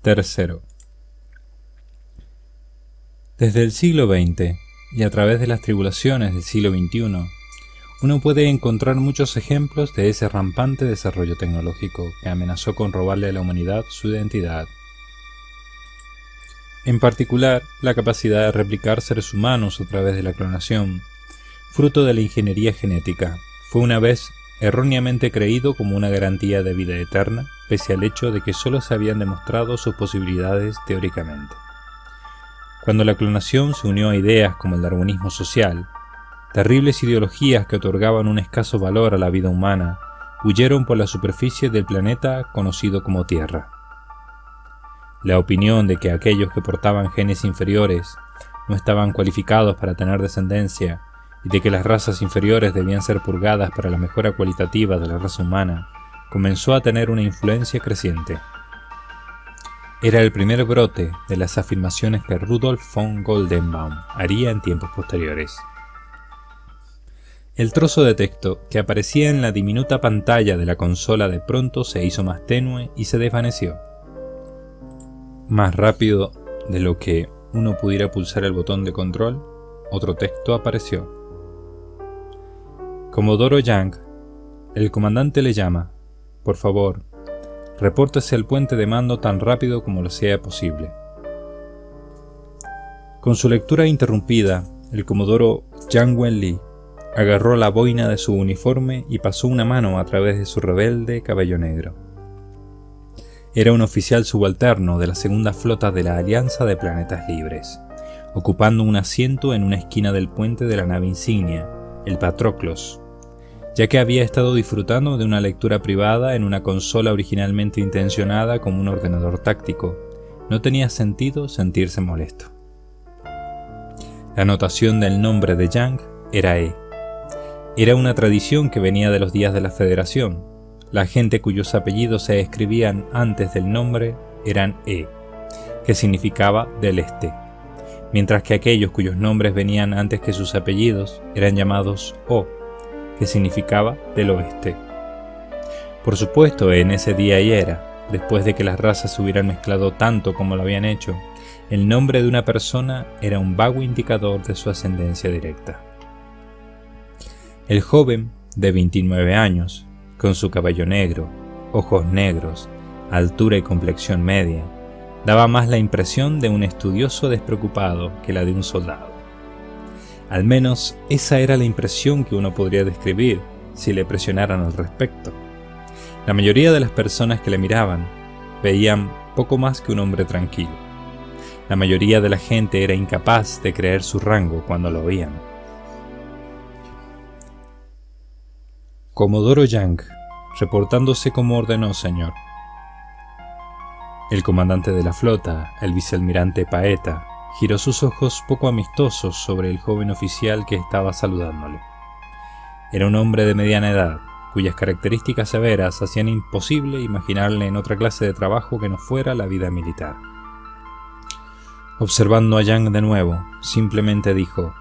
Tercero. Desde el siglo XX y a través de las tribulaciones del siglo XXI, uno puede encontrar muchos ejemplos de ese rampante desarrollo tecnológico que amenazó con robarle a la humanidad su identidad. En particular, la capacidad de replicar seres humanos a través de la clonación, fruto de la ingeniería genética, fue una vez erróneamente creído como una garantía de vida eterna, pese al hecho de que solo se habían demostrado sus posibilidades teóricamente. Cuando la clonación se unió a ideas como el darwinismo social, terribles ideologías que otorgaban un escaso valor a la vida humana huyeron por la superficie del planeta conocido como Tierra. La opinión de que aquellos que portaban genes inferiores no estaban cualificados para tener descendencia y de que las razas inferiores debían ser purgadas para la mejora cualitativa de la raza humana comenzó a tener una influencia creciente. Era el primer brote de las afirmaciones que Rudolf von Goldenbaum haría en tiempos posteriores. El trozo de texto que aparecía en la diminuta pantalla de la consola de pronto se hizo más tenue y se desvaneció. Más rápido de lo que uno pudiera pulsar el botón de control, otro texto apareció. Comodoro Young, el comandante le llama. Por favor, repórtese al puente de mando tan rápido como lo sea posible. Con su lectura interrumpida, el comodoro Yang Wenli agarró la boina de su uniforme y pasó una mano a través de su rebelde cabello negro. Era un oficial subalterno de la segunda flota de la Alianza de Planetas Libres, ocupando un asiento en una esquina del puente de la nave insignia, el Patroclos, ya que había estado disfrutando de una lectura privada en una consola originalmente intencionada como un ordenador táctico. No tenía sentido sentirse molesto. La notación del nombre de Yang era E. Era una tradición que venía de los días de la Federación. La gente cuyos apellidos se escribían antes del nombre eran E, que significaba del este, mientras que aquellos cuyos nombres venían antes que sus apellidos eran llamados O, que significaba del oeste. Por supuesto, en ese día y era, después de que las razas se hubieran mezclado tanto como lo habían hecho, el nombre de una persona era un vago indicador de su ascendencia directa. El joven, de 29 años, con su cabello negro, ojos negros, altura y complexión media, daba más la impresión de un estudioso despreocupado que la de un soldado. Al menos esa era la impresión que uno podría describir si le presionaran al respecto. La mayoría de las personas que le miraban veían poco más que un hombre tranquilo. La mayoría de la gente era incapaz de creer su rango cuando lo oían. Comodoro Yang, reportándose como ordenó, señor. El comandante de la flota, el vicealmirante Paeta, giró sus ojos poco amistosos sobre el joven oficial que estaba saludándole. Era un hombre de mediana edad, cuyas características severas hacían imposible imaginarle en otra clase de trabajo que no fuera la vida militar. Observando a Yang de nuevo, simplemente dijo: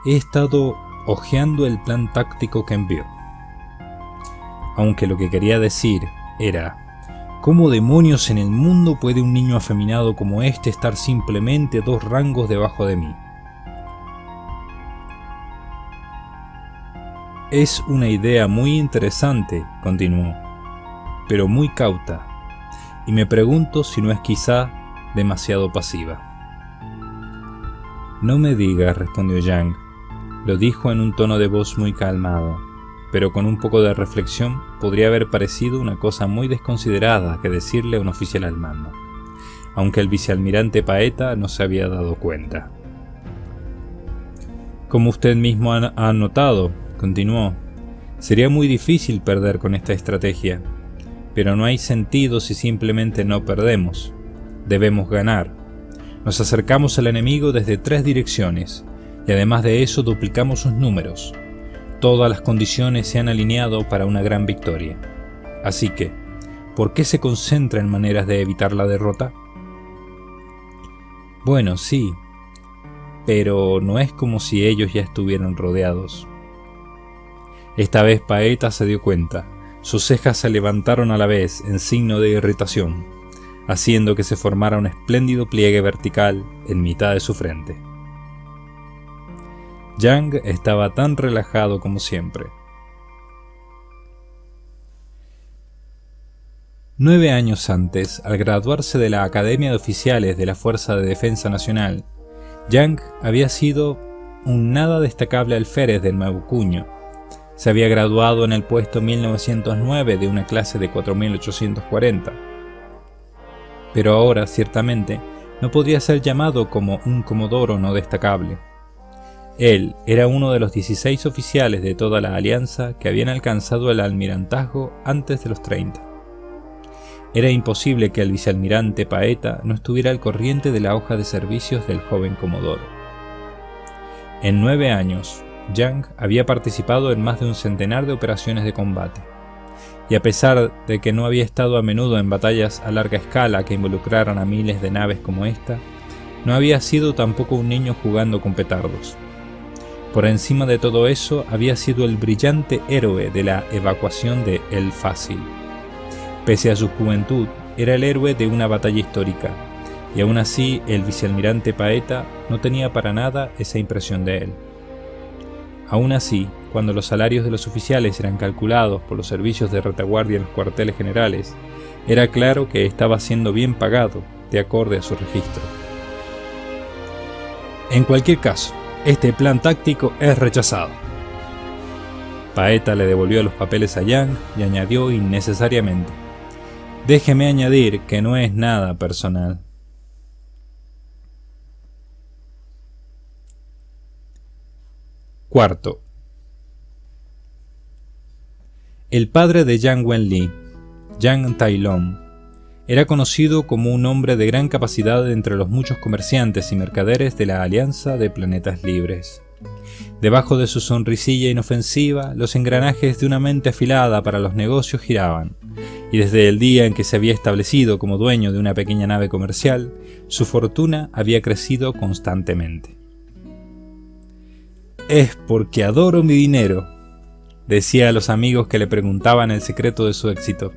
«He estado hojeando el plan táctico que envió». Aunque lo que quería decir era: ¿cómo demonios en el mundo puede un niño afeminado como este estar simplemente 2 rangos debajo de mí? Es una idea muy interesante, continuó, pero muy cauta, y me pregunto si no es quizá demasiado pasiva. No me diga, respondió Yang. Lo dijo en un tono de voz muy calmado, pero con un poco de reflexión podría haber parecido una cosa muy desconsiderada que decirle a un oficial al mando, aunque el vicealmirante Paeta no se había dado cuenta. Como usted mismo ha notado, continuó, sería muy difícil perder con esta estrategia, pero no hay sentido si simplemente no perdemos. Debemos ganar. Nos acercamos al enemigo desde 3 direcciones, y además de eso duplicamos sus números. Todas las condiciones se han alineado para una gran victoria. Así que, ¿por qué se concentra en maneras de evitar la derrota? Bueno, sí, pero no es como si ellos ya estuvieran rodeados. Esta vez Paeta se dio cuenta. Sus cejas se levantaron a la vez en signo de irritación. haciendo que se formara un espléndido pliegue vertical en mitad de su frente. Yang estaba tan relajado como siempre. 9 años antes, al graduarse de la Academia de Oficiales de la Fuerza de Defensa Nacional, Yang había sido un nada destacable alférez del nuevo cuño. Se había graduado en el puesto 1909 de una clase de 4840. Pero ahora, ciertamente, no podía ser llamado como un comodoro no destacable. Él era uno de los 16 oficiales de toda la alianza que habían alcanzado el almirantazgo antes de los 30. Era imposible que el vicealmirante Paeta no estuviera al corriente de la hoja de servicios del joven comodoro. En 9 años, Yang había participado en más de un centenar de operaciones de combate, y a pesar de que no había estado a menudo en batallas a larga escala que involucraran a miles de naves como esta, no había sido tampoco un niño jugando con petardos. Por encima de todo eso, había sido el brillante héroe de la evacuación de El Fácil. Pese a su juventud, era el héroe de una batalla histórica, y aún así el vicealmirante Paeta no tenía para nada esa impresión de él. Aún así, cuando los salarios de los oficiales eran calculados por los servicios de retaguardia en los cuarteles generales, era claro que estaba siendo bien pagado, de acorde a su registro. En cualquier caso, este plan táctico es rechazado. Paeta le devolvió los papeles a Yang y añadió innecesariamente: déjeme añadir que no es nada personal. Cuarto. El padre de Yang Wenli, Yang Tailong, era conocido como un hombre de gran capacidad entre los muchos comerciantes y mercaderes de la Alianza de Planetas Libres. Debajo de su sonrisilla inofensiva, los engranajes de una mente afilada para los negocios giraban, y desde el día en que se había establecido como dueño de una pequeña nave comercial, su fortuna había crecido constantemente. «Es porque adoro mi dinero», decía a los amigos que le preguntaban el secreto de su éxito.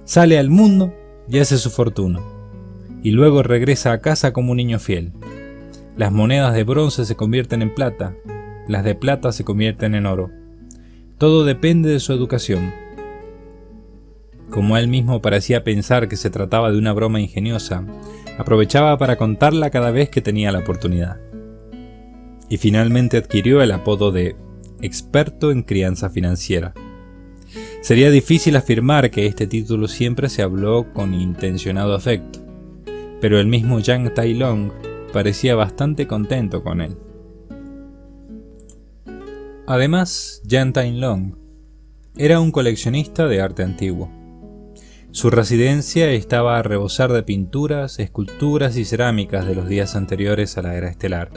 Sale al mundo y hace su fortuna, y luego regresa a casa como un niño fiel. Las monedas de bronce se convierten en plata, las de plata se convierten en oro. Todo depende de su educación. Como él mismo parecía pensar que se trataba de una broma ingeniosa, aprovechaba para contarla cada vez que tenía la oportunidad. Y finalmente adquirió el apodo de experto en crianza financiera. Sería difícil afirmar que este título siempre se habló con intencionado afecto, pero el mismo Yang Tailong parecía bastante contento con él. Además, Yang Tailong era un coleccionista de arte antiguo. Su residencia estaba a rebosar de pinturas, esculturas y cerámicas de los días anteriores a la era estelar.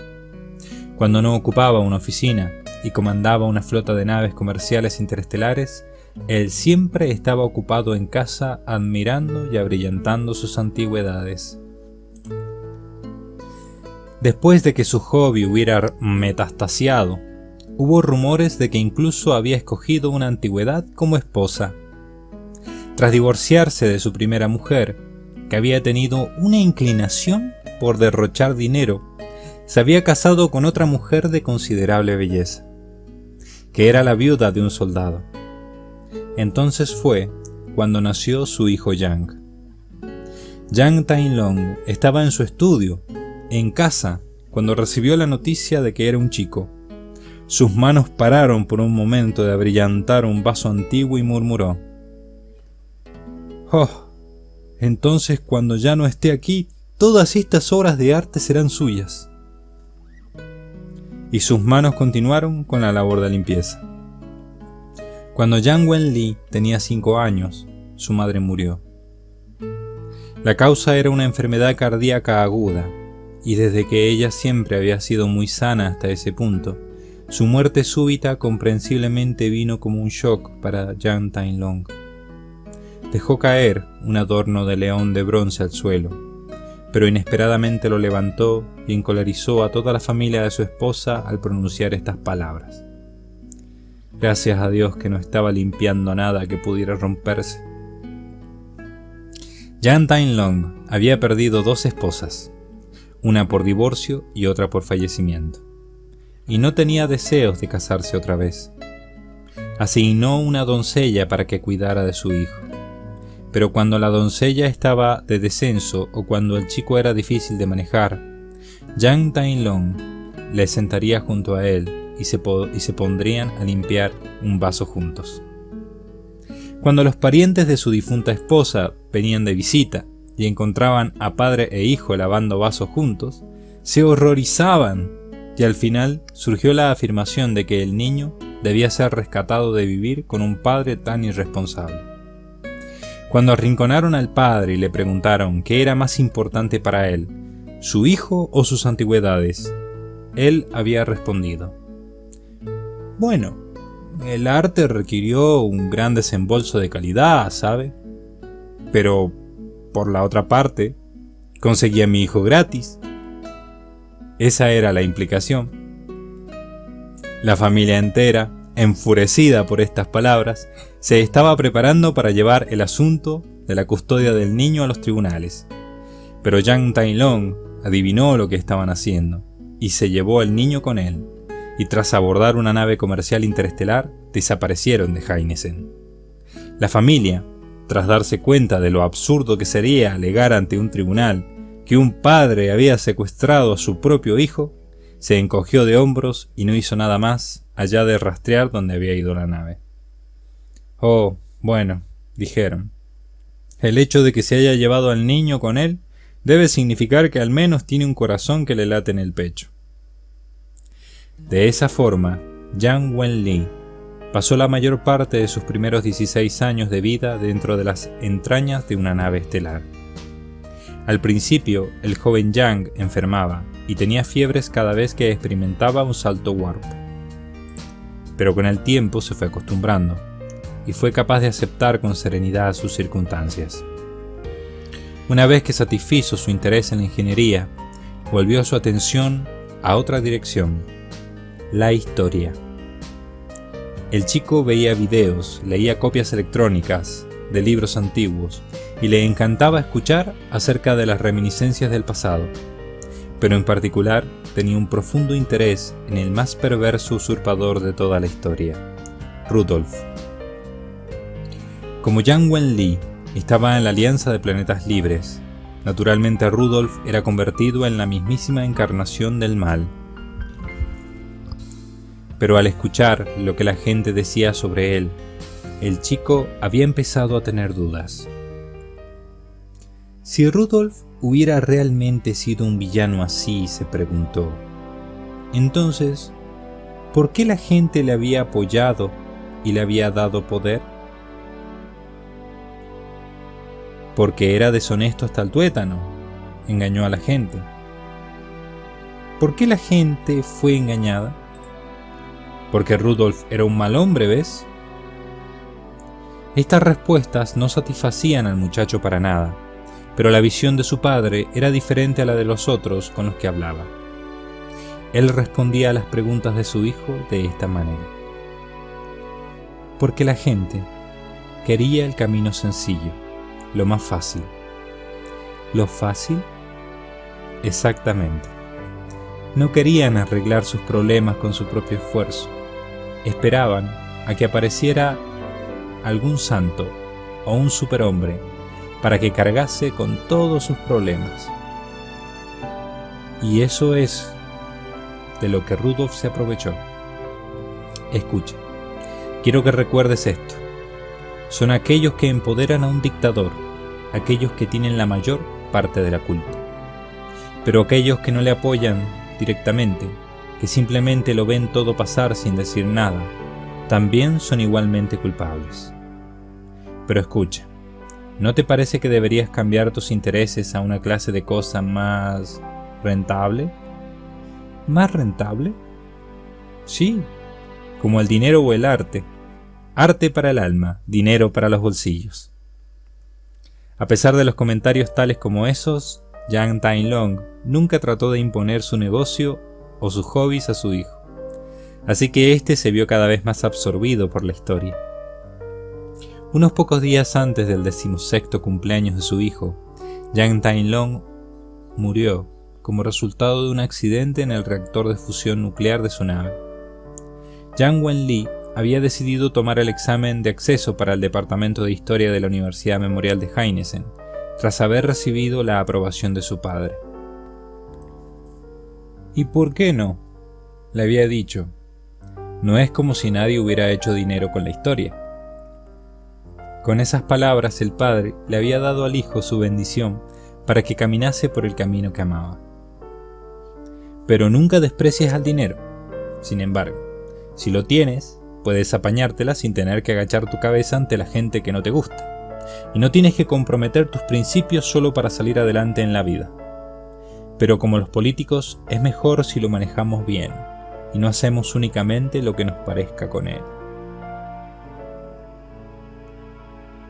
Cuando no ocupaba una oficina y comandaba una flota de naves comerciales interestelares, él siempre estaba ocupado en casa admirando y abrillantando sus antigüedades. Después de que su hobby hubiera metastasiado, hubo rumores de que incluso había escogido una antigüedad como esposa. Tras divorciarse de su primera mujer, que había tenido una inclinación por derrochar dinero, se había casado con otra mujer de considerable belleza, que era la viuda de un soldado. Entonces fue cuando nació su hijo Yang. Yang Tailong estaba en su estudio, en casa, cuando recibió la noticia de que era un chico. Sus manos pararon por un momento de abrillantar un vaso antiguo y murmuró: «Oh, entonces cuando ya no esté aquí, todas estas obras de arte serán suyas». Y sus manos continuaron con la labor de limpieza. Cuando Yang Wenli tenía 5 años, su madre murió. La causa era una enfermedad cardíaca aguda, y desde que ella siempre había sido muy sana hasta ese punto, su muerte súbita comprensiblemente vino como un shock para Yang Tailong. Dejó caer un adorno de león de bronce al suelo, pero inesperadamente lo levantó y encolerizó a toda la familia de su esposa al pronunciar estas palabras: «Gracias a Dios que no estaba limpiando nada que pudiera romperse». Yang Tainlong había perdido 2 esposas, una por divorcio y otra por fallecimiento, y no tenía deseos de casarse otra vez. Asignó una doncella para que cuidara de su hijo, pero cuando la doncella estaba de descenso o cuando el chico era difícil de manejar, Yang Tainlong le sentaría junto a él y se pondrían a limpiar un vaso juntos. Cuando los parientes de su difunta esposa venían de visita y encontraban a padre e hijo lavando vasos juntos, se horrorizaban y al final surgió la afirmación de que el niño debía ser rescatado de vivir con un padre tan irresponsable. Cuando arrinconaron al padre y le preguntaron qué era más importante para él, su hijo o sus antigüedades, él había respondido: bueno, el arte requirió un gran desembolso de calidad, ¿sabe? Pero, por la otra parte, conseguí a mi hijo gratis. Esa era la implicación. La familia entera, enfurecida por estas palabras, se estaba preparando para llevar el asunto de la custodia del niño a los tribunales. Pero Yang Tainlong adivinó lo que estaban haciendo y se llevó al niño con él, y tras abordar una nave comercial interestelar, desaparecieron de Haineshen. La familia, tras darse cuenta de lo absurdo que sería alegar ante un tribunal que un padre había secuestrado a su propio hijo, se encogió de hombros y no hizo nada más allá de rastrear dónde había ido la nave. Oh, bueno, dijeron, el hecho de que se haya llevado al niño con él debe significar que al menos tiene un corazón que le late en el pecho. De esa forma, Yang Wenli pasó la mayor parte de sus primeros 16 años de vida dentro de las entrañas de una nave estelar. Al principio, el joven Yang enfermaba y tenía fiebres cada vez que experimentaba un salto warp. Pero con el tiempo se fue acostumbrando y fue capaz de aceptar con serenidad sus circunstancias. Una vez que satisfizo su interés en la ingeniería, volvió su atención a otra dirección: la historia. El chico veía videos, leía copias electrónicas de libros antiguos y le encantaba escuchar acerca de las reminiscencias del pasado, pero en particular tenía un profundo interés en el más perverso usurpador de toda la historia, Rudolf. Como Yang Wenli estaba en la Alianza de Planetas Libres, naturalmente Rudolf era convertido en la mismísima encarnación del mal. Pero al escuchar lo que la gente decía sobre él, el chico había empezado a tener dudas. Si Rudolf hubiera realmente sido un villano así, se preguntó, entonces, ¿por qué la gente le había apoyado y le había dado poder? Porque era deshonesto hasta el tuétano, engañó a la gente. ¿Por qué la gente fue engañada? Porque Rudolf era un mal hombre, ¿ves? Estas respuestas no satisfacían al muchacho para nada, pero la visión de su padre era diferente a la de los otros con los que hablaba. Él respondía a las preguntas de su hijo de esta manera: porque la gente quería el camino sencillo, lo más fácil. ¿Lo fácil? Exactamente. No querían arreglar sus problemas con su propio esfuerzo. Esperaban a que apareciera algún santo o un superhombre para que cargase con todos sus problemas. Y eso es de lo que Rudolf se aprovechó. Escucha, quiero que recuerdes esto. Son aquellos que empoderan a un dictador, aquellos que tienen la mayor parte de la culpa. Pero aquellos que no le apoyan directamente, que simplemente lo ven todo pasar sin decir nada, también son igualmente culpables. Pero escucha, ¿no te parece que deberías cambiar tus intereses a una clase de cosa más rentable? ¿Más rentable? Sí, como el dinero o el arte. Arte para el alma, dinero para los bolsillos. A pesar de los comentarios tales como esos, Yang Tainlong nunca trató de imponer su negocio o sus hobbies a su hijo, así que éste se vio cada vez más absorbido por la historia. Unos pocos días antes del 16º cumpleaños de su hijo, Yang Tainlong murió como resultado de un accidente en el reactor de fusión nuclear de su nave. Yang Wenli había decidido tomar el examen de acceso para el Departamento de Historia de la Universidad Memorial de Heineken, tras haber recibido la aprobación de su padre. ¿Y por qué no?, le había dicho. No es como si nadie hubiera hecho dinero con la historia. Con esas palabras el padre le había dado al hijo su bendición para que caminase por el camino que amaba. Pero nunca desprecies al dinero. Sin embargo, si lo tienes, puedes apañártela sin tener que agachar tu cabeza ante la gente que no te gusta. Y no tienes que comprometer tus principios solo para salir adelante en la vida. Pero como los políticos, es mejor si lo manejamos bien y no hacemos únicamente lo que nos parezca con él.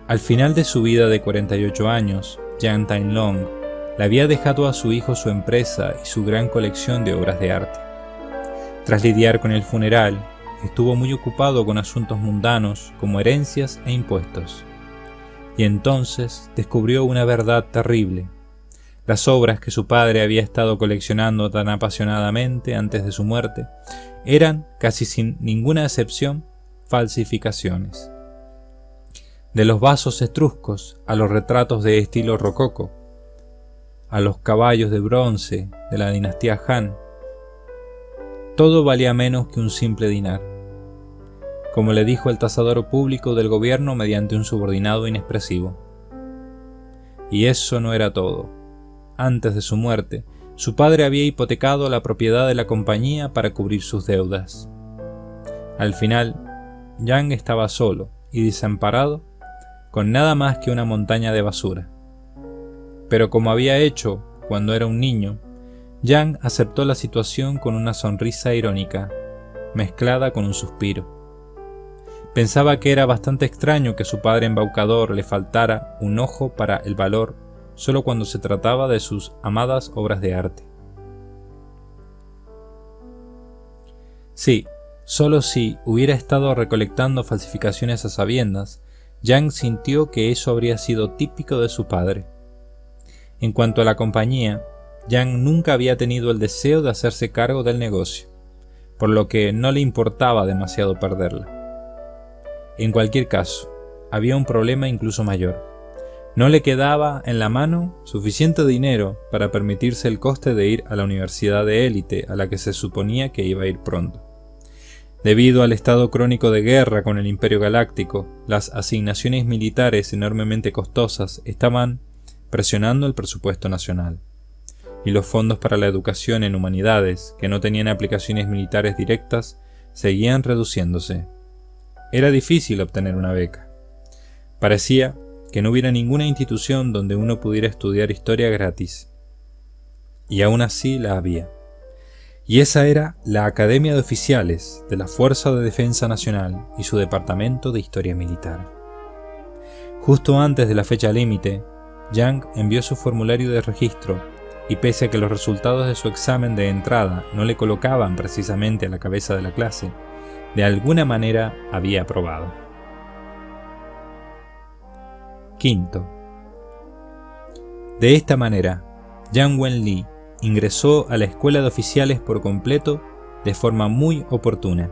Al final de su vida de 48 años, Yang Tainlong le había dejado a su hijo su empresa y su gran colección de obras de arte. Tras lidiar con el funeral, estuvo muy ocupado con asuntos mundanos como herencias e impuestos. Y entonces descubrió una verdad terrible. Las obras que su padre había estado coleccionando tan apasionadamente antes de su muerte eran, casi sin ninguna excepción, falsificaciones. De los vasos etruscos a los retratos de estilo rococó, a los caballos de bronce de la dinastía Han, todo valía menos que un simple dinar, como le dijo el tasador público del gobierno mediante un subordinado inexpresivo. Y eso no era todo. Antes de su muerte, su padre había hipotecado la propiedad de la compañía para cubrir sus deudas. Al final, Yang estaba solo y desamparado, con nada más que una montaña de basura. Pero como había hecho cuando era un niño, Yang aceptó la situación con una sonrisa irónica, mezclada con un suspiro. Pensaba que era bastante extraño que su padre embaucador le faltara un ojo para el valor solo cuando se trataba de sus amadas obras de arte. Sí, solo si hubiera estado recolectando falsificaciones a sabiendas, Yang sintió que eso habría sido típico de su padre. En cuanto a la compañía, Yang nunca había tenido el deseo de hacerse cargo del negocio, por lo que no le importaba demasiado perderla. En cualquier caso, había un problema incluso mayor. No le quedaba en la mano suficiente dinero para permitirse el coste de ir a la universidad de élite a la que se suponía que iba a ir pronto. Debido al estado crónico de guerra con el Imperio Galáctico, las asignaciones militares enormemente costosas estaban presionando el presupuesto nacional, y los fondos para la educación en humanidades, que no tenían aplicaciones militares directas, seguían reduciéndose. Era difícil obtener una beca. Parecía que no hubiera ninguna institución donde uno pudiera estudiar historia gratis. Y aún así la había. Y esa era la Academia de Oficiales de la Fuerza de Defensa Nacional y su Departamento de Historia Militar. Justo antes de la fecha límite, Yang envió su formulario de registro y pese a que los resultados de su examen de entrada no le colocaban precisamente a la cabeza de la clase, de alguna manera había aprobado. Quinto. De esta manera, Yang Wenli ingresó a la escuela de oficiales por completo de forma muy oportuna.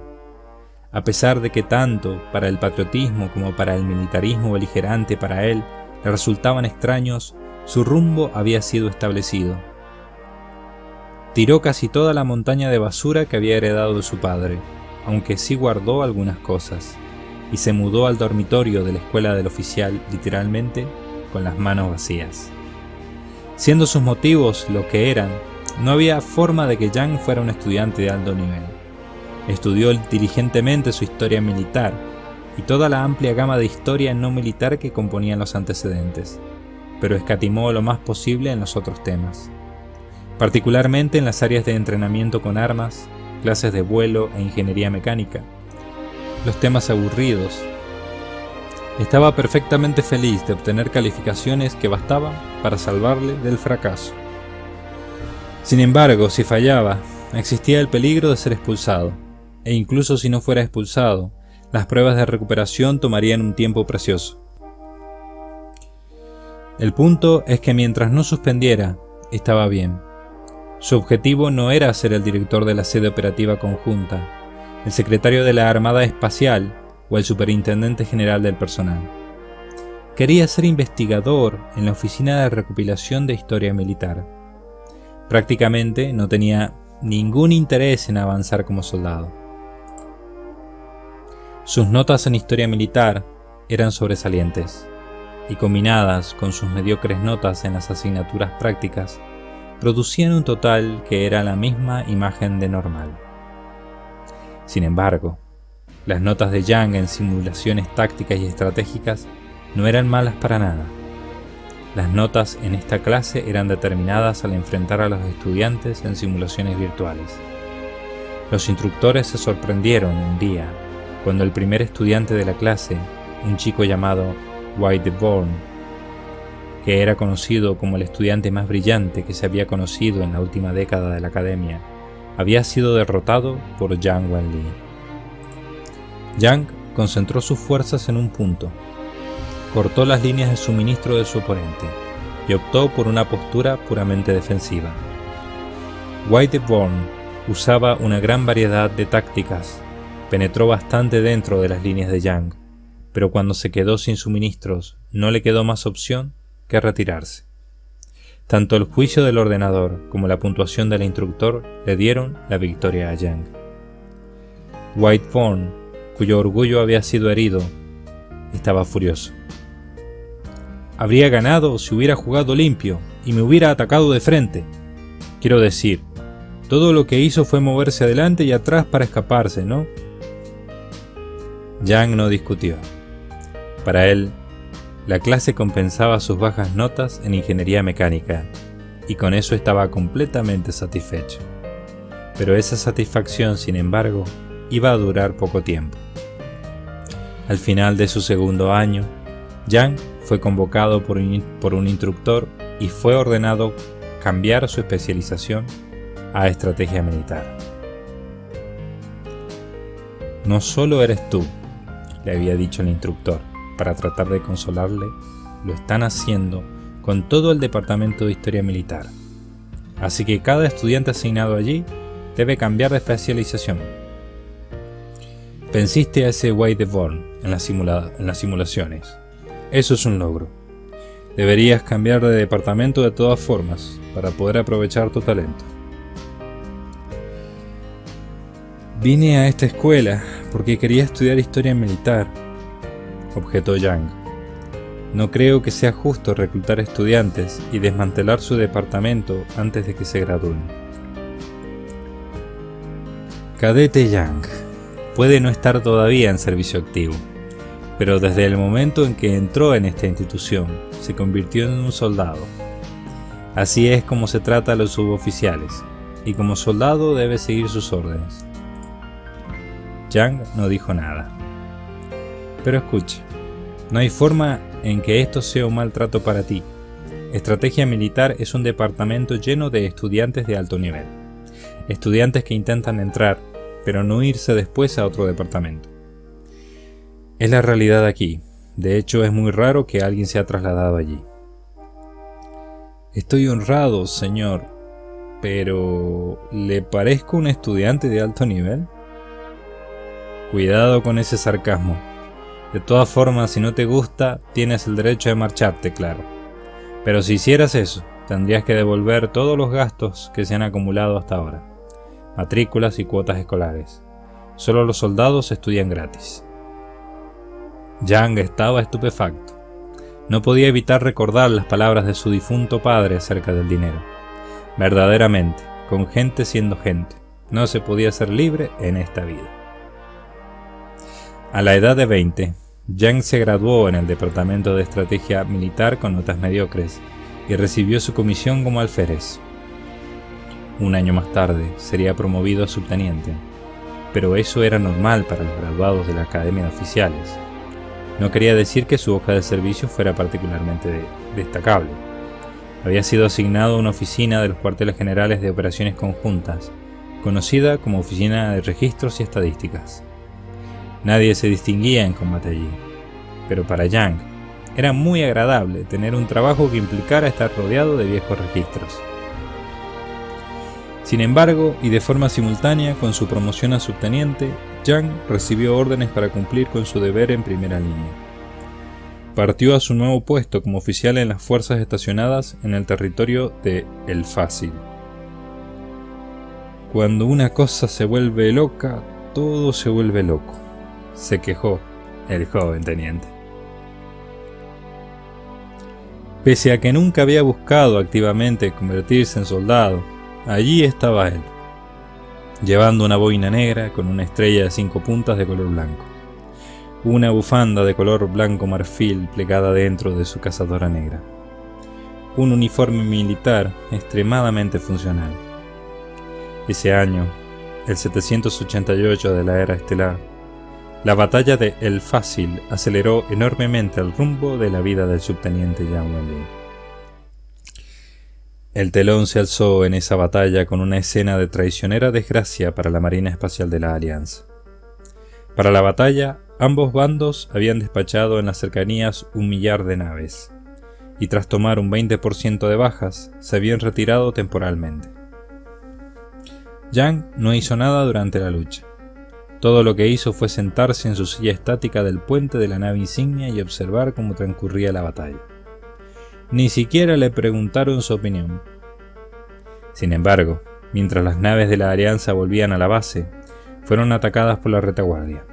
A pesar de que tanto para el patriotismo como para el militarismo beligerante para él le resultaban extraños, su rumbo había sido establecido. Tiró casi toda la montaña de basura que había heredado de su padre, aunque sí guardó algunas cosas, y se mudó al dormitorio de la escuela del oficial literalmente con las manos vacías. Siendo sus motivos lo que eran, no había forma de que Yang fuera un estudiante de alto nivel. Estudió diligentemente su historia militar y toda la amplia gama de historia no militar que componían los antecedentes, pero escatimó lo más posible en los otros temas, particularmente en las áreas de entrenamiento con armas, clases de vuelo e ingeniería mecánica, los temas aburridos. Estaba perfectamente feliz de obtener calificaciones que bastaban para salvarle del fracaso. Sin embargo, si fallaba, existía el peligro de ser expulsado, e incluso si no fuera expulsado, las pruebas de recuperación tomarían un tiempo precioso, El punto es que mientras no suspendiera, estaba bien. Su objetivo no era ser el director de la sede operativa conjunta, el secretario de la Armada Espacial o el superintendente general del personal. Quería ser investigador en la Oficina de Recopilación de Historia Militar. Prácticamente no tenía ningún interés en avanzar como soldado. Sus notas en historia militar eran sobresalientes, y combinadas con sus mediocres notas en las asignaturas prácticas, producían un total que era la misma imagen de normal. Sin embargo, las notas de Young en simulaciones tácticas y estratégicas no eran malas para nada. Las notas en esta clase eran determinadas al enfrentar a los estudiantes en simulaciones virtuales. Los instructores se sorprendieron un día cuando el primer estudiante de la clase, un chico llamado Whitebourne, que era conocido como el estudiante más brillante que se había conocido en la última década de la academia, había sido derrotado por Yang Wenli. Yang concentró sus fuerzas en un punto, cortó las líneas de suministro de su oponente y optó por una postura puramente defensiva. Whitebourne usaba una gran variedad de tácticas, penetró bastante dentro de las líneas de Yang, pero cuando se quedó sin suministros no le quedó más opción que retirarse. Tanto el juicio del ordenador como la puntuación del instructor le dieron la victoria a Yang. Whitebourne, cuyo orgullo había sido herido, estaba furioso. Habría ganado si hubiera jugado limpio y me hubiera atacado de frente. Quiero decir, todo lo que hizo fue moverse adelante y atrás para escaparse, ¿no? Yang no discutió. Para él, la clase compensaba sus bajas notas en ingeniería mecánica, y con eso estaba completamente satisfecho. Pero esa satisfacción, sin embargo, iba a durar poco tiempo. Al final de su segundo año, Yang fue convocado por un instructor y fue ordenado cambiar su especialización a estrategia militar. No solo eres tú, le había dicho el instructor, para tratar de consolarle, lo están haciendo con todo el departamento de historia militar. Así que cada estudiante asignado allí debe cambiar de especialización. Venciste a ese Whitebourne en las simulaciones. Eso es un logro. Deberías cambiar de departamento de todas formas para poder aprovechar tu talento. Vine a esta escuela porque quería estudiar historia militar, objetó Yang. No creo que sea justo reclutar estudiantes y desmantelar su departamento antes de que se gradúen. Cadete Yang puede no estar todavía en servicio activo, pero desde el momento en que entró en esta institución, se convirtió en un soldado. Así es como se trata a los suboficiales, y como soldado debe seguir sus órdenes. Yang no dijo nada. Pero escucha, no hay forma en que esto sea un maltrato para ti. Estrategia Militar es un departamento lleno de estudiantes de alto nivel. Estudiantes que intentan entrar, pero no irse después a otro departamento. Es la realidad aquí. De hecho, es muy raro que alguien se haya trasladado allí. Estoy honrado, señor, pero ¿le parezco un estudiante de alto nivel? Cuidado con ese sarcasmo. De todas formas, si no te gusta, tienes el derecho de marcharte, claro. Pero si hicieras eso, tendrías que devolver todos los gastos que se han acumulado hasta ahora. Matrículas y cuotas escolares. Solo los soldados estudian gratis. Yang estaba estupefacto. No podía evitar recordar las palabras de su difunto padre acerca del dinero. Verdaderamente, con gente siendo gente, no se podía ser libre en esta vida. A la edad de 20, Yang se graduó en el Departamento de Estrategia Militar con notas mediocres y recibió su comisión como alférez. Un año más tarde sería promovido a subteniente, pero eso era normal para los graduados de la Academia de Oficiales. No quería decir que su hoja de servicio fuera particularmente destacable. Había sido asignado a una oficina de los cuarteles generales de operaciones conjuntas, conocida como Oficina de Registros y Estadísticas. Nadie se distinguía en combate allí, pero para Yang, Era muy agradable tener un trabajo que implicara estar rodeado de viejos registros. Sin embargo, y de forma simultánea con su promoción a subteniente, Young recibió órdenes para cumplir con su deber en primera línea. Partió a su nuevo puesto como oficial en las fuerzas estacionadas en el territorio de El Fácil. Cuando una cosa se vuelve loca, todo se vuelve loco, se quejó el joven teniente. Pese a que nunca había buscado activamente convertirse en soldado, allí estaba él, llevando una boina negra con una estrella de 5 puntas de color blanco, una bufanda de color blanco marfil plegada dentro de su cazadora negra, un uniforme militar extremadamente funcional. Ese año, el 788 de la era estelar, la batalla de El Fácil aceleró enormemente el rumbo de la vida del subteniente Yang Wenli. El telón se alzó en esa batalla con una escena de traicionera desgracia para la Marina Espacial de la Alianza. Para la batalla, ambos bandos habían despachado en las cercanías 1 millar de naves, y tras tomar un 20% de bajas, se habían retirado temporalmente. Yang no hizo nada durante la lucha. Todo lo que hizo fue sentarse en su silla estática del puente de la nave insignia y observar cómo transcurría la batalla. Ni siquiera le preguntaron su opinión. Sin embargo, mientras las naves de la Alianza volvían a la base, fueron atacadas por la retaguardia.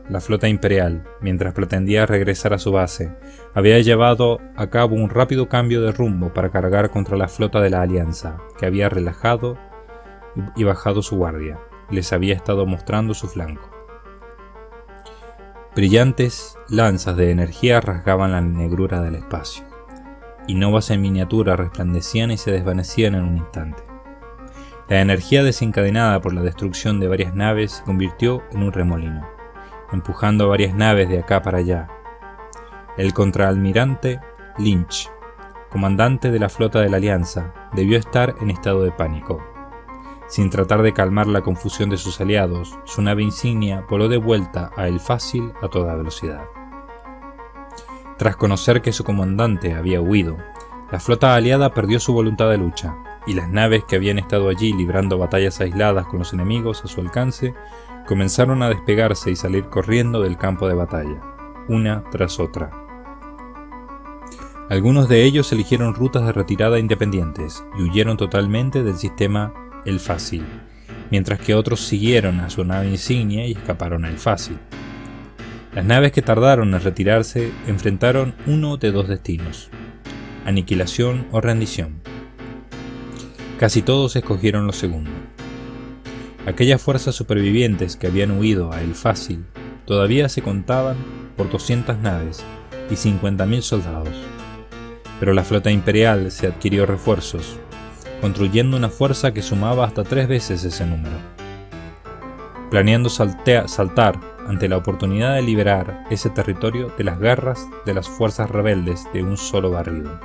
La flota imperial, mientras pretendía regresar a su base, había llevado a cabo un rápido cambio de rumbo para cargar contra la flota de la Alianza, que había relajado y bajado su guardia, y les había estado mostrando su flanco. Brillantes lanzas de energía rasgaban la negrura del espacio, y novas en miniatura resplandecían y se desvanecían en un instante. La energía desencadenada por la destrucción de varias naves se convirtió en un remolino, empujando a varias naves de acá para allá. El contraalmirante Lynch, comandante de la flota de la Alianza, debió estar en estado de pánico. Sin tratar de calmar la confusión de sus aliados, su nave insignia voló de vuelta a El Fácil a toda velocidad. Tras conocer que su comandante había huido, la flota aliada perdió su voluntad de lucha, y las naves que habían estado allí librando batallas aisladas con los enemigos a su alcance, comenzaron a despegarse y salir corriendo del campo de batalla, una tras otra. Algunos de ellos eligieron rutas de retirada independientes y huyeron totalmente del sistema El Fácil, mientras que otros siguieron a su nave insignia y escaparon a El Fácil. Las naves que tardaron en retirarse enfrentaron uno de 2 destinos: aniquilación o rendición. Casi todos escogieron lo segundo. Aquellas fuerzas supervivientes que habían huido a El Fácil todavía se contaban por 200 naves y 50.000 soldados, pero la flota imperial se adquirió refuerzos, construyendo una fuerza que sumaba hasta 3 veces ese número. Planeando saltar ante la oportunidad de liberar ese territorio de las garras de las fuerzas rebeldes de un solo barrido.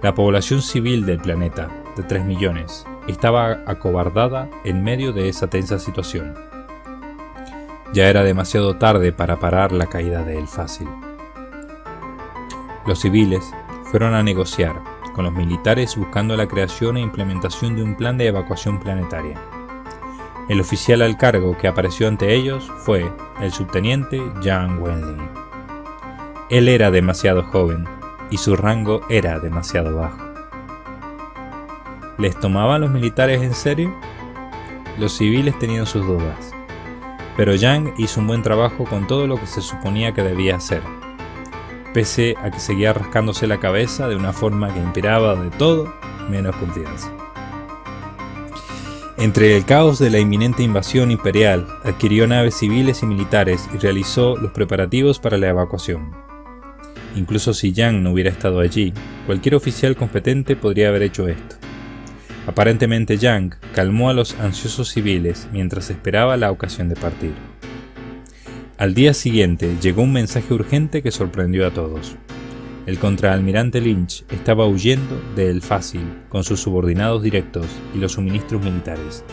La población civil del planeta, de 3 millones, estaba acobardada en medio de esa tensa situación. Ya era demasiado tarde para parar la caída de El Fácil. Los civiles fueron a negociar con los militares buscando la creación e implementación de un plan de evacuación planetaria. El oficial al cargo que apareció ante ellos fue el subteniente Yang Wenli. Él era demasiado joven y su rango era demasiado bajo. ¿Les tomaban los militares en serio? Los civiles tenían sus dudas, pero Yang hizo un buen trabajo con todo lo que se suponía que debía hacer, pese a que seguía rascándose la cabeza de una forma que inspiraba de todo menos confianza. Entre el caos de la inminente invasión imperial, adquirió naves civiles y militares y realizó los preparativos para la evacuación. Incluso si Yang no hubiera estado allí, cualquier oficial competente podría haber hecho esto. Aparentemente Yang calmó a los ansiosos civiles mientras esperaba la ocasión de partir. Al día siguiente llegó un mensaje urgente que sorprendió a todos. El contraalmirante Lynch estaba huyendo de El Fácil con sus subordinados directos y los suministros militares.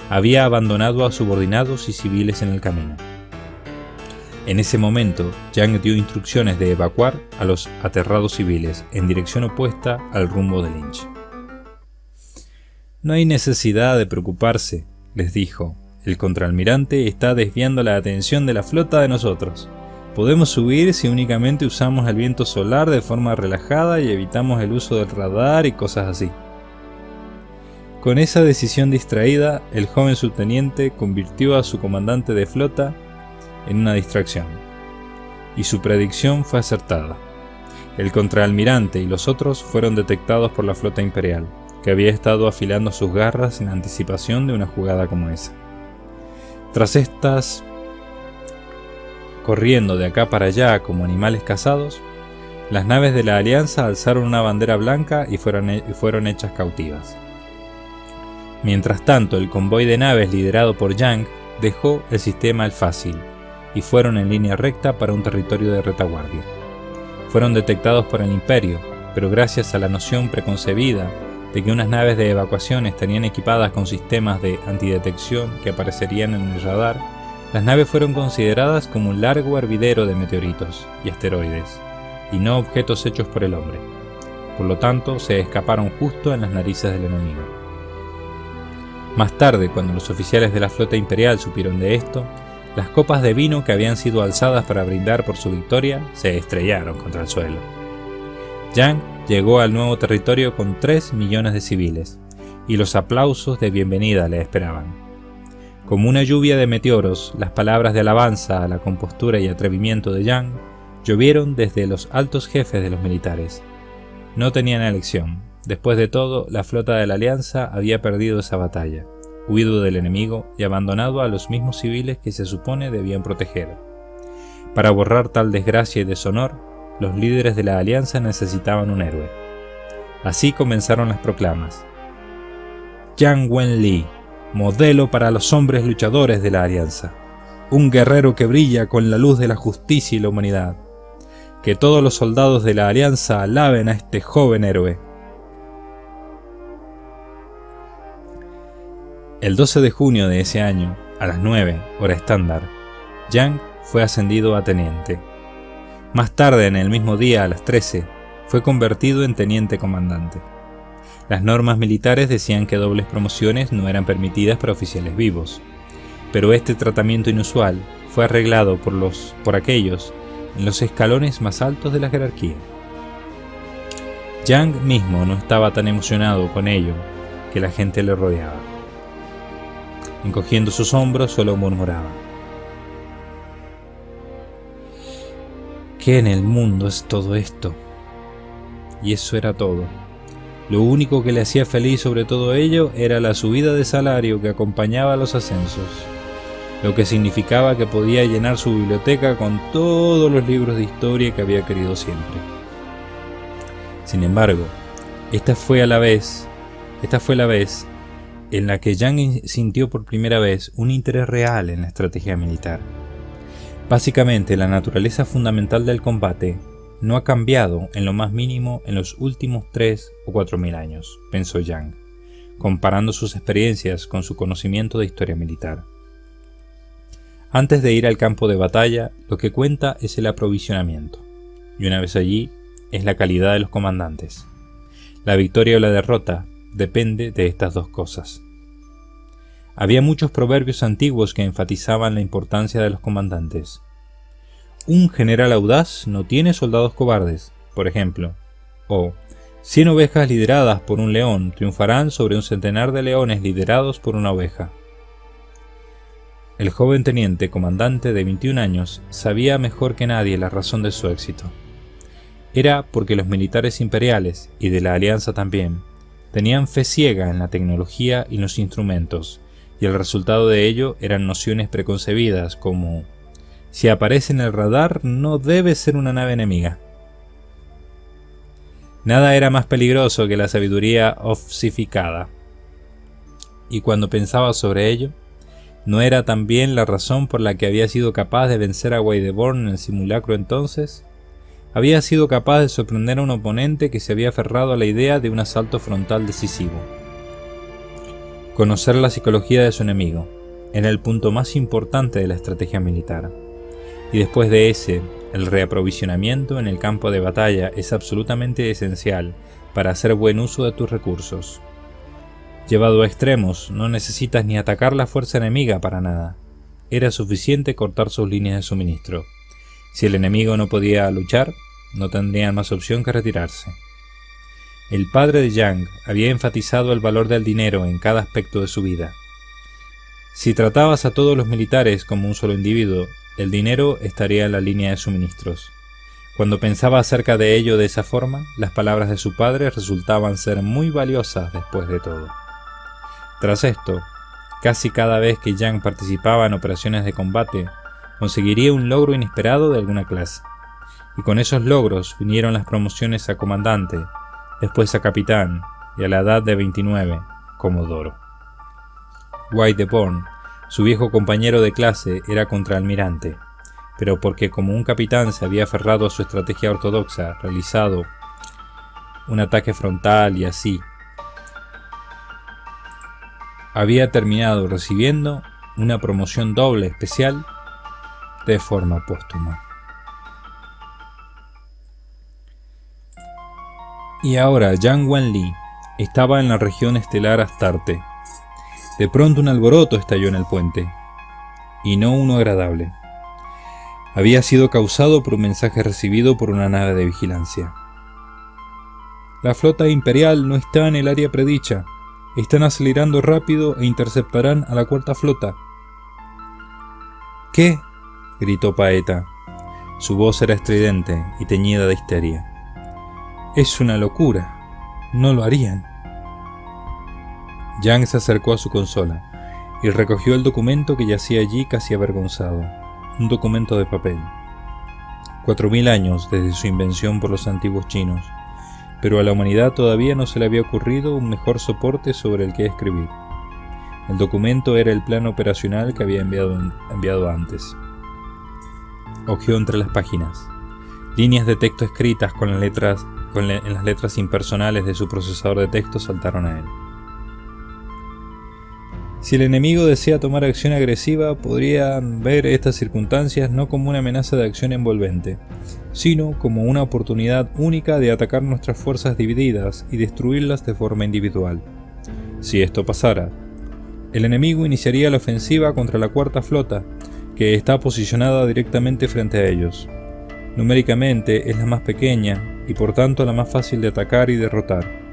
Había abandonado a subordinados y civiles en el camino. En ese momento, Young dio instrucciones de evacuar a los aterrados civiles en dirección opuesta al rumbo de Lynch. «No hay necesidad de preocuparse», les dijo. «El contraalmirante está desviando la atención de la flota de nosotros. Podemos subir si únicamente usamos el viento solar de forma relajada y evitamos el uso del radar y cosas así». Con esa decisión distraída, el joven subteniente convirtió a su comandante de flota en una distracción. Y su predicción fue acertada. El contraalmirante y los otros fueron detectados por la flota imperial, que había estado afilando sus garras en anticipación de una jugada como esa. Tras estas, corriendo de acá para allá como animales cazados, las naves de la Alianza alzaron una bandera blanca y fueron hechas cautivas. Mientras tanto, el convoy de naves liderado por Young dejó el sistema al fácil y fueron en línea recta para un territorio de retaguardia. Fueron detectados por el Imperio, pero gracias a la noción preconcebida de que unas naves de evacuación estarían equipadas con sistemas de antidetección que aparecerían en el radar, las naves fueron consideradas como un largo hervidero de meteoritos y asteroides, y no objetos hechos por el hombre. Por lo tanto, se escaparon justo en las narices del enemigo. Más tarde, cuando los oficiales de la flota imperial supieron de esto, las copas de vino que habían sido alzadas para brindar por su victoria se estrellaron contra el suelo. Young llegó al nuevo territorio con 3 millones de civiles, y los aplausos de bienvenida le esperaban. Como una lluvia de meteoros, las palabras de alabanza a la compostura y atrevimiento de Young llovieron desde los altos jefes de los militares. No tenían elección. Después de todo, la flota de la Alianza había perdido esa batalla, huido del enemigo y abandonado a los mismos civiles que se supone debían proteger. Para borrar tal desgracia y deshonor, los líderes de la Alianza necesitaban un héroe. Así comenzaron las proclamas. Jiang Wenli, modelo para los hombres luchadores de la Alianza. Un guerrero que brilla con la luz de la justicia y la humanidad. Que todos los soldados de la Alianza alaben a este joven héroe. El 12 de junio de ese año, a las 9, hora estándar, Young fue ascendido a teniente. Más tarde, en el mismo día, a las 13, fue convertido en teniente comandante. Las normas militares decían que dobles promociones no eran permitidas para oficiales vivos, pero este tratamiento inusual fue arreglado por aquellos en los escalones más altos de la jerarquía. Young mismo no estaba tan emocionado con ello que la gente le rodeaba. Encogiendo sus hombros, solo murmuraba: ¿qué en el mundo es todo esto? Y eso era todo. Lo único que le hacía feliz sobre todo ello era la subida de salario que acompañaba a los ascensos, lo que significaba que podía llenar su biblioteca con todos los libros de historia que había querido siempre. Sin embargo, esta fue la vez en la que Young sintió por primera vez un interés real en la estrategia militar. Básicamente, la naturaleza fundamental del combate no ha cambiado en lo más mínimo en los últimos 3 o 4.000 años, pensó Young, comparando sus experiencias con su conocimiento de historia militar. Antes de ir al campo de batalla, lo que cuenta es el aprovisionamiento, y una vez allí, es la calidad de los comandantes. La victoria o la derrota depende de estas dos cosas. Había muchos proverbios antiguos que enfatizaban la importancia de los comandantes. Un general audaz no tiene soldados cobardes, por ejemplo, o 100 ovejas lideradas por un león triunfarán sobre un centenar de leones liderados por una oveja. El joven teniente comandante de 21 años sabía mejor que nadie la razón de su éxito. Era porque los militares imperiales, y de la Alianza también, tenían fe ciega en la tecnología y los instrumentos, y el resultado de ello eran nociones preconcebidas como: si aparece en el radar no debe ser una nave enemiga. Nada era más peligroso que la sabiduría osificada. Y cuando pensaba sobre ello, ¿no era también la razón por la que había sido capaz de vencer a Weideborn en el simulacro entonces? Había sido capaz de sorprender a un oponente que se había aferrado a la idea de un asalto frontal decisivo. Conocer la psicología de su enemigo era el punto más importante de la estrategia militar. y después de ese, el reaprovisionamiento en el campo de batalla es absolutamente esencial para hacer buen uso de tus recursos. Llevado a extremos, no necesitas ni atacar la fuerza enemiga para nada. Era suficiente cortar sus líneas de suministro. Si el enemigo no podía luchar, no tendrían más opción que retirarse. El padre de Yang había enfatizado el valor del dinero en cada aspecto de su vida. Si tratabas a todos los militares como un solo individuo, el dinero estaría en la línea de suministros. Cuando pensaba acerca de ello de esa forma, las palabras de su padre resultaban ser muy valiosas después de todo. Tras esto, casi cada vez que Yang participaba en operaciones de combate, conseguiría un logro inesperado de alguna clase. Y con esos logros vinieron las promociones a comandante, después a capitán y a la edad de 29, comodoro. White de Bourne, su viejo compañero de clase, era contraalmirante, pero porque como un capitán se había aferrado a su estrategia ortodoxa, realizado un ataque frontal y así, había terminado recibiendo una promoción doble especial de forma póstuma. Y ahora Yang Wenli estaba en la región estelar Astarte. De pronto un alboroto estalló en el puente, y no uno agradable. Había sido causado por un mensaje recibido por una nave de vigilancia. La flota imperial no está en el área predicha. Están acelerando rápido e interceptarán a la cuarta flota. ¿Qué? Gritó Paeta. Su voz era estridente y teñida de histeria. Es una locura. No lo harían. Yang se acercó a su consola y recogió el documento que yacía allí casi avergonzado. Un documento de papel. 4000 años desde su invención por los antiguos chinos, pero a la humanidad todavía no se le había ocurrido un mejor soporte sobre el que escribir. El documento era el plan operacional que había enviado antes. Hojeó entre las páginas. Líneas de texto escritas en las letras impersonales de su procesador de texto saltaron a él. Si el enemigo desea tomar acción agresiva, podrían ver estas circunstancias no como una amenaza de acción envolvente, sino como una oportunidad única de atacar nuestras fuerzas divididas y destruirlas de forma individual. Si esto pasara, el enemigo iniciaría la ofensiva contra la cuarta flota, que está posicionada directamente frente a ellos. Numéricamente es la más pequeña y por tanto la más fácil de atacar y derrotar.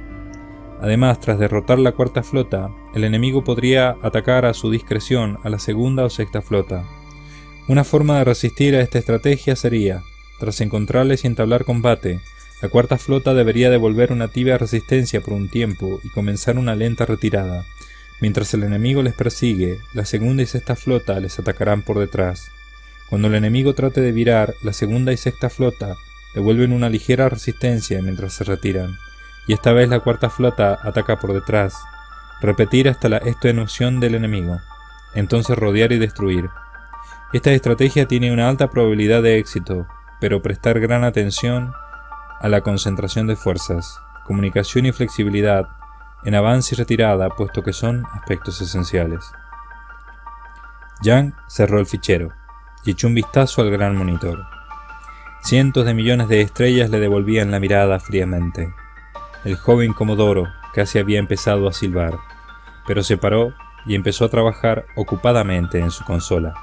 Además, tras derrotar la cuarta flota, el enemigo podría atacar a su discreción a la segunda o sexta flota. Una forma de resistir a esta estrategia sería, tras encontrarles y entablar combate, la cuarta flota debería devolver una tibia resistencia por un tiempo y comenzar una lenta retirada. Mientras el enemigo les persigue, la segunda y sexta flota les atacarán por detrás. Cuando el enemigo trate de virar, la segunda y sexta flota devuelven una ligera resistencia mientras se retiran. Y esta vez la cuarta flota ataca por detrás. Repetir hasta la extenuación del enemigo. Entonces rodear y destruir. Esta estrategia tiene una alta probabilidad de éxito, pero prestar gran atención a la concentración de fuerzas, comunicación y flexibilidad, en avance y retirada, puesto que son aspectos esenciales. Yang cerró el fichero y echó un vistazo al gran monitor. Cientos de millones de estrellas le devolvían la mirada fríamente. El joven comodoro casi había empezado a silbar, pero se paró y empezó a trabajar ocupadamente en su consola.